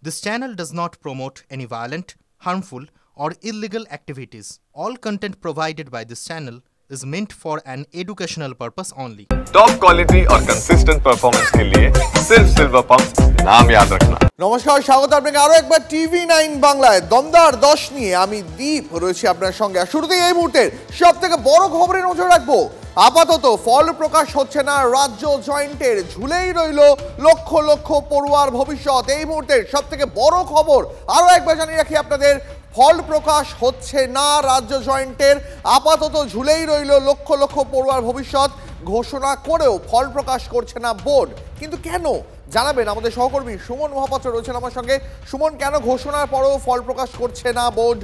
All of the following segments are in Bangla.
This channel does not promote any violent, harmful, or illegal activities. All content provided by this channel is meant for an educational purpose only. Top quality और कंसिस्टेंट परफॉर्मेंस के लिए सिर्फ सिल्वर पंप नाम याद रखना। নমস্কার, স্বাগত আপনাকে আরো একবার টিভি9 বাংলায় দমদার 10 নিয়ে আমি দীপ রয়েছি আপনার সঙ্গে। শুরুতেই এই মুহূর্তের সবথেকে বড় খবরে নজর রাখবো। আপাতত ফল প্রকাশ হচ্ছে না রাজ্য জয়েন্টের, ঝুলেই রইল লক্ষ লক্ষ পড়ুয়ার ভবিষ্যৎ। এই মুহূর্তের সবথেকে বড় খবর আরো একবার জানিয়ে রাখি আপনাদের, ফল প্রকাশ হচ্ছে না রাজ্য জয়েন্টের, আপাতত ঝুলেই রইল লক্ষ লক্ষ পড়ুয়ার ভবিষ্যৎ। ঘোষণা করেও ফল প্রকাশ করছে না বোর্ড, কিন্তু কেন জানাবেন আমাদের সহকর্মী সুমন মহাপাত্র রয়েছেন আমার সঙ্গে। সুমন, কেন ঘোষণার পরেও ফল প্রকাশ করছে না বোর্ড?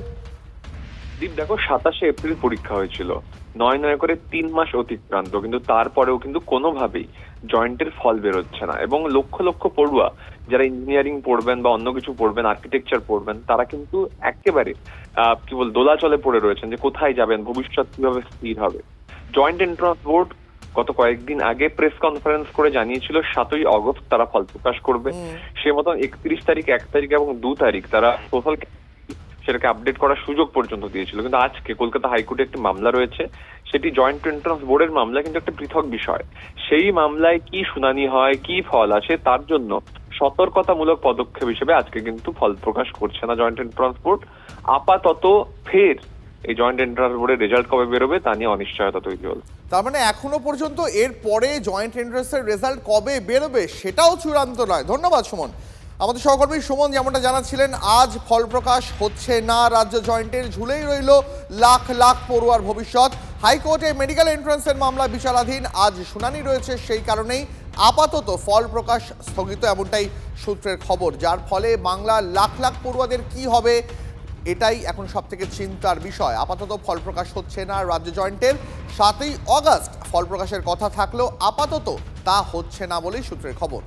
দীপ, দেখো 27শে এপ্রিল পরীক্ষা হয়েছিল, 9 করে 3 মাস অতিক্রান্ত, কিন্তু তারপরেও কিন্তু কোনোভাবেই জয়েন্টের ফল বেরোচ্ছে না। এবং লক্ষ লক্ষ পড়ুয়া যারা ইঞ্জিনিয়ারিং পড়বেন বা অন্য কিছু পড়বেন, আর্কিটেকচার পড়বেন, তারা কিন্তু একেবারে দোলাচলে পড়ে রয়েছেন যে কোথায় যাবেন, ভবিষ্যৎ কিভাবে স্থির হবে। জয়েন্ট এন্ট্রান্স বোর্ড গত কয়েকদিন আগে প্রেস কনফারেন্স করে জানিয়েছিল 7ই আগস্ট তারা ফল প্রকাশ করবে। সে মতন 31 তারিখ, 1 তারিখ এবং 2 তারিখ তারা টোটাল সেটাকে আপডেট করার সুযোগ পর্যন্ত দিয়েছিল। কিন্তু আজকে কলকাতা হাইকোর্টে একটি মামলা রয়েছে, সেটি জয়েন্ট এন্ট্রান্স বোর্ডের মামলা, কিন্তু একটা পৃথক বিষয়। সেই মামলায় কি শুনানি হয়, কি ফল আসে, তার জন্য সতর্কতামূলক পদক্ষেপ হিসেবে আজকে কিন্তু ফল প্রকাশ করছে না জয়েন্ট এন্ট্রান্স বোর্ড। আপাতত ফের এই জয়েন্ট এন্ট্রান্স বোর্ডের রেজাল্ট কবে বেরোবে তা নিয়ে অনিশ্চয়তা তৈরি হল। তার মানে এখনো পর্যন্ত এর পরে জয়েন্ট এন্ট্রান্সের রেজাল্ট কবে বেরোবে সেটাও চূড়ান্ত নয়। ধন্যবাদ সুমন। আমাদের সহকর্মী সুমন যেমনটা জানাচ্ছিলেন, আজ ফল প্রকাশ হচ্ছে না রাজ্য জয়েন্টের, ঝুলেই রইল লাখ লাখ পড়ুয়ার ভবিষ্যৎ। হাইকোর্টে মেডিকেল এন্ট্রান্সের মামলা বিচারাধীন, আজ শুনানি রয়েছে, সেই কারণেই আপাতত ফল প্রকাশ স্থগিত, এমনটাই সূত্রের খবর। যার ফলে বাংলার লাখ লাখ পড়ুয়াদের কি হবে এটাই এখন সবথেকে চিন্তার বিষয়। আপাতত ফল প্রকাশ হচ্ছে না রাজ্য জয়েন্টের। 7ই আগস্ট ফল প্রকাশের কথা থাকলেও আপাতত তা হচ্ছে না বলেই সূত্রের খবর।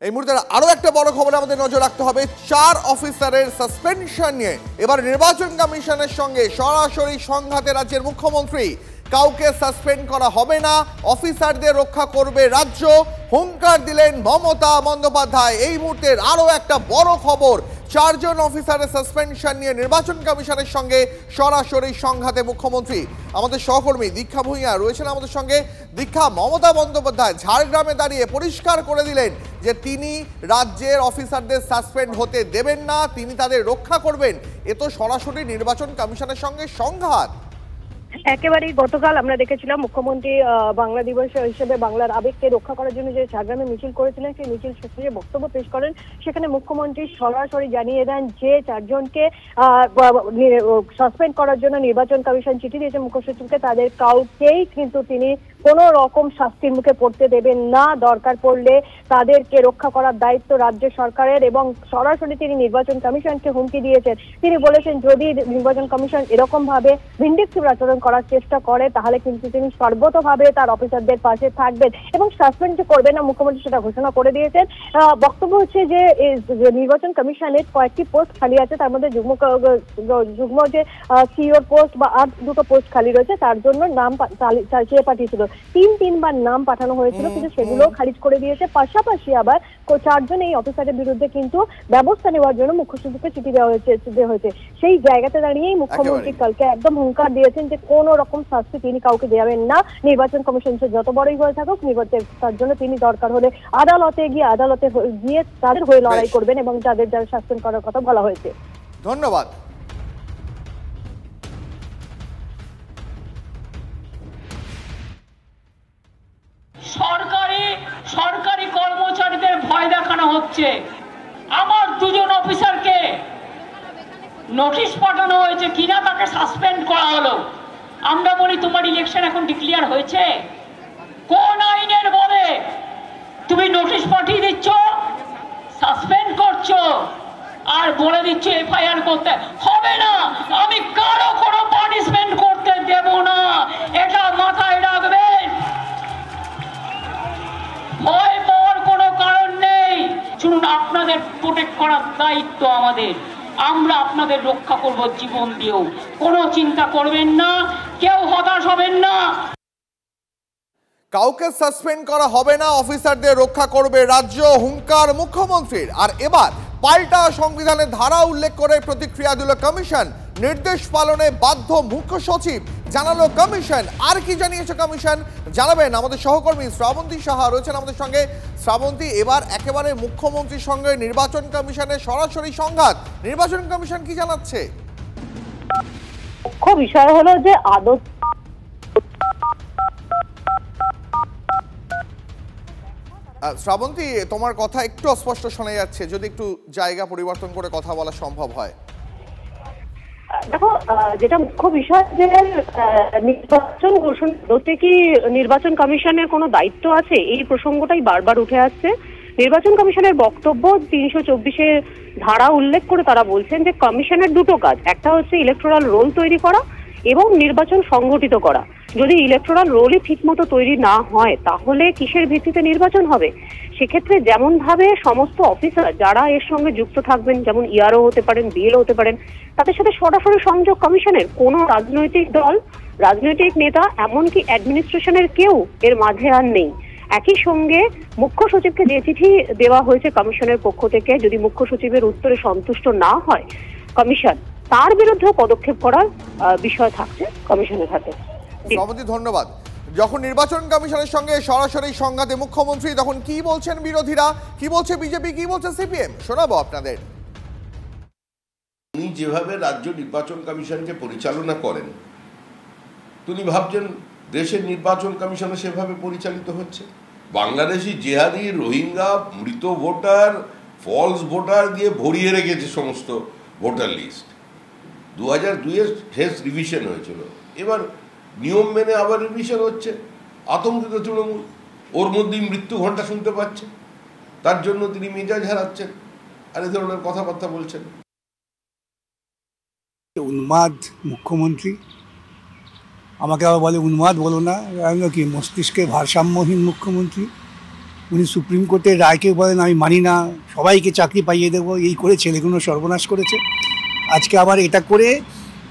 এই মুহূর্তে আরো একটা বড় খবর আমাদের নজর রাখতে হবে। 4 অফিসারের সাসপেনশন নিয়ে এবার নির্বাচন কমিশনের সঙ্গে সরাসরি সংঘাতে রাজ্যের মুখ্যমন্ত্রী। কাউকে সাসপেন্ড করা হবে না, অফিসারদের রক্ষা করবে রাজ্য, হুঙ্কার দিলেন মমতা বন্দ্যোপাধ্যায়। এই মুহূর্তের আরো একটা বড় খবর, 4 জন অফিসারের সাসপেনশন নিয়ে নির্বাচন কমিশনের সঙ্গে সরাসরি সংঘাতে মুখ্যমন্ত্রী। আমাদের সহকর্মী দীক্ষা ভূঁইয়া রয়েছেন আমাদের সঙ্গে। দীক্ষা, মমতা বন্দ্যোপাধ্যায় ঝাড়গ্রামে দাঁড়িয়ে পরিষ্কার করে দিলেন যে তিনি রাজ্যের অফিসারদের সাসপেন্ড হতে দেবেন না, তিনি তাদের রক্ষা করবেন। এ তো সরাসরি নির্বাচন কমিশনের সঙ্গে সংঘাত। একেবারেই গতকাল আমরা দেখেছিলাম মুখ্যমন্ত্রী বাংলা দিবস হিসেবে বাংলার আবেগকে রক্ষা করার জন্য যে ঝাড়গ্রামে মিছিল করেছিলেন, সেই মিছিল শেষে যে বক্তব্য পেশ করেন, সেখানে মুখ্যমন্ত্রী সরাসরি জানিয়ে দেন যে 4 জনকে সাসপেন্ড করার জন্য নির্বাচন কমিশন চিঠি দিয়েছে মুখ্য সচিবকে, তাদের কাউকেই কিন্তু তিনি কোনো রকম শাস্তির মুখে পড়তে দেবেন না। দরকার পড়লে তাদেরকে রক্ষা করার দায়িত্ব রাজ্য সরকারের। এবং সরাসরি তিনি নির্বাচন কমিশনকে হুমকি দিয়েছেন। তিনি বলেছেন যদি নির্বাচন কমিশন এরকম ভাবে ভিন্ডিকটিভ আচরণ করার চেষ্টা করে তাহলে কিন্তু তিনি সর্বতভাবে তার অফিসারদের পাশে থাকবেন এবং সাসপেন্ড করবেন না। মুখ্যমন্ত্রী সেটা ঘোষণা করে দিয়েছেন। বক্তব্য হচ্ছে যে নির্বাচন কমিশনের কয়েকটি পোস্ট খালি আছে, তার মধ্যে যুগ্ম যে সিইওর পোস্ট বা আর 2টো পোস্ট খালি রয়েছে, তার জন্য নাম চেয়ে পাঠিয়েছিল। 3 বার নাম পাঠানো হয়েছিল, কিন্তু সেগুলো খারিজ করে দিয়েছে। পাশাপাশি আবার 4 জন এই অফিসারের বিরুদ্ধে কিন্তু ব্যবস্থা নেওয়ার জন্য মুখ্য সচিবকে চিঠি দেওয়া হয়েছে। সেই জায়গাতে দাঁড়িয়েই মুখ্যমন্ত্রী কালকে একদম হুঙ্কার দিয়েছেন যে কোন রকম শাস্তি তিনি কাউকে দেবেন না। নির্বাচন কমিশন যত বড়ই হয়ে থাকুক, তার জন্য তিনি দরকার হলে আদালতে গিয়ে তাদের হয়ে লড়াই করবেন এবং তাদের যারা সাসপেন্ড করার কথা বলা হয়েছে। ধন্যবাদ। সরকারি কর্মচারীদের ভয় দেখানো হচ্ছে। আমার 2 জন অফিসারকে নোটিশ পাঠানো হয়েছে, কিনা তাকে সাসপেন্ড করা হলো। আমরা বলি তোমার ইলেকশন এখন ডিক্লেয়ার হয়েছে, কোন আইনের বলে তুমি নোটিশ পাঠিয়ে দিচ্ছ, সাসপেন্ড করছো আর বলে দিচ্ছ এফআইআর করতে হবে না? আমি কারো কোনো পানিশমেন্ট করতে দেব না, এটা মাথায় রাখবেন। ভয় পাওয়ার কোনো কারণ নেই। শুনুন, আপনাদের প্রোটেক্ট করার দায়িত্ব আমাদের, আমরা আপনাদের রক্ষা করব জীবন দিয়েও। কোনো চিন্তা করবেন না, কেউ হতাশ হবেন না। কাউকে সাসপেন্ড করা হবে না, অফিসারদের রক্ষা করবে রাজ্য, হুঙ্কার মুখ্যমন্ত্রীর। আর এবার পাল্টা সংবিধানের ধারা উল্লেখ করে প্রতিক্রিয়া দিল কমিশন। নির্দেশ পালনে বাধ্য মুখ্য সচিব, জানালো কমিশন। আর কি জানিয়েছে কমিশন জানাবেন আমাদের সহকর্মী শ্রাবন্তী সাহা রয়েছেন আমাদের সঙ্গে। শ্রাবন্তী, এবার একেবারে মুখ্যমন্ত্রীর সঙ্গে নির্বাচন কমিশনের সরাসরি সংঘাত, নির্বাচন কমিশন কি জানাচ্ছে? মুখ্য বিষয় হলো যে শ্রাবন্তী, তোমার কথা একটু অস্পষ্ট শোনা যাচ্ছে, যদি একটু জায়গা পরিবর্তন করে কথা বলা সম্ভব হয়। দেখো, যেটা মুখ্য বিষয় যে নির্বাচন ঘোষণা করতে কি নির্বাচন কমিশনের কোনো দায়িত্ব আছে, এই প্রসঙ্গটাই বারবার উঠে আসছে। নির্বাচন কমিশনের বক্তব্য ৩২৪ ধারা উল্লেখ করে তারা বলছেন যে কমিশনের দুটো কাজ, একটা হচ্ছে ইলেকটোরাল রোল তৈরি করা এবং নির্বাচন সংগঠিত করা। যদি ইলেকটোরাল রোলই ঠিক মতো তৈরি না হয় তাহলে কিসের ভিত্তিতে নির্বাচন হবে? সেক্ষেত্রে যেমন ভাবে সমস্ত অফিসার যারা এর সঙ্গে যুক্ত থাকবেন, যেমন ইআরও হতে পারেন, বিএলও হতে পারেন, তাদের সাথে সরাসরি সংযোগ কমিশনের। কোনো রাজনৈতিক দল, রাজনৈতিক নেতা, এমনকি অ্যাডমিনিস্ট্রেশনের কেউ এর মাঝে আর নেই। একই সঙ্গে মুখ্য সচিবকে যে চিঠি দেওয়া হয়েছে কমিশনের পক্ষ থেকে, যদি মুখ্য সচিবের উত্তরে সন্তুষ্ট না হয় কমিশন, তার বিরুদ্ধে পদক্ষেপ করার বিষয় থাকছে কমিশনের হাতে। ধন্যবাদ। যখন নির্বাচন কমিশনের সঙ্গে সরাসরি সংঘাতে মুখ্যমন্ত্রী, তখন কি বলছেন বিরোধীরা, কি বলছে বিজেপি, কি বলছে সিপিএম, শোনাবো আপনাদের। উনি যেভাবে রাজ্য নির্বাচন কমিশনকে পরিচালনা করেন, তিনি ভাবছেন দেশের নির্বাচন কমিশনে সেভাবে পরিচালিত হচ্ছে? বাংলাদেশি জেহাদি, রোহিঙ্গা, মৃত ভোটার, ফলস ভোটার দিয়ে ভরিয়ে রেখেছে সমস্ত ভোটার লিস্ট। 2002-এর শেষ রিভিশন হয়েছিল, এবার নিয়ম মেনে আবার রিভিশন হচ্ছে। আতঙ্কিত তৃণমূল, ওর মধ্যেই মৃত্যু ঘণ্টা শুনতে পাচ্ছে, তার জন্য তিনি মেজাজ হারাচ্ছেন আর এ ধরনের কথাবার্তা বলছেন। উন্মাদ মুখ্যমন্ত্রী, আমাকে আবার বলে উন্মাদ বলো না, কি মস্তিষ্কের ভারসাম্যহীন মুখ্যমন্ত্রী। উনি সুপ্রিম কোর্টের রায়কে বলেন আমি মানি না, সবাইকে চাকরি পাইয়ে দেবো, এই করে ছেলেগুলো সর্বনাশ করেছে। আজকে আবার এটা করে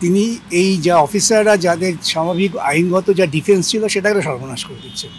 তিনি এই যা অফিসাররা যাদের স্বাভাবিক আইনগত যা ডিফেন্স ছিল সেটাকে সর্বনাশ করে দিচ্ছেন।